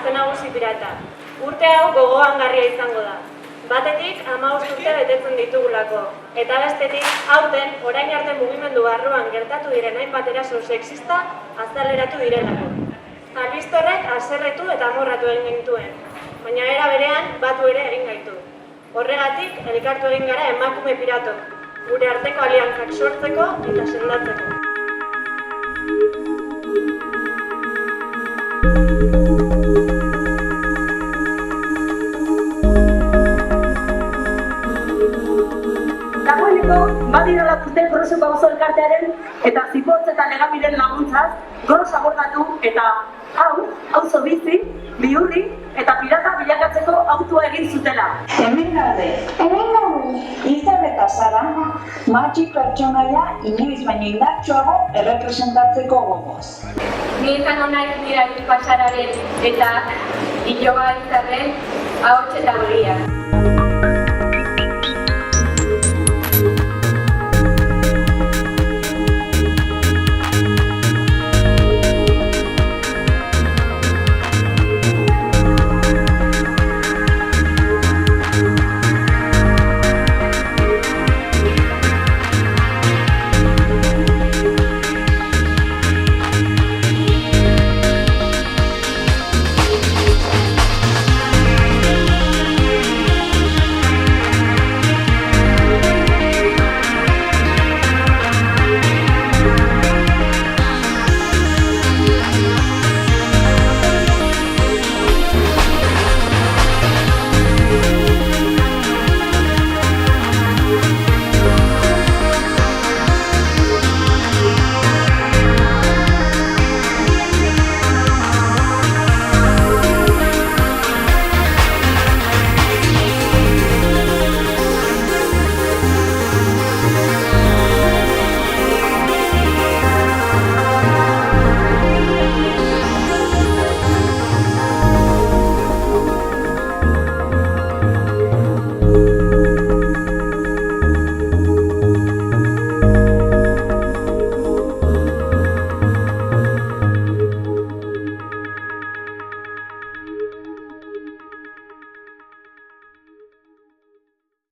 Gazte Nagusi Pirata. Urte hau gogoangarria izango da. Batetik 15 urte betetzen ditugulako, eta bestetik aurten orain arte mugimendu barruan gertatu diren hainbat eraso sexista azaleratu direlako. Albiste horrek haserretu eta amorratu egin gintuen, baina era berean batu ere egin gaitu. Horregatik elkartu egin gara emakume pirato, gure arteko aliantzak sortzeko eta sendatzeko. Badirela dute Groseko auzo elkartearen eta Zipotz eta Legamiren laguntzaz, Gros abordatu eta auzo bizi, bihurri eta pirata bilakatzeko autua egin zutela. Hemen gaude. Izan eta Sara, matxi pertsonaia inoiz baino indartsuago errepresentatzeko gogoz. Ni izango naiz nire Pasararen eta Iloba Izarren ahots eta begia.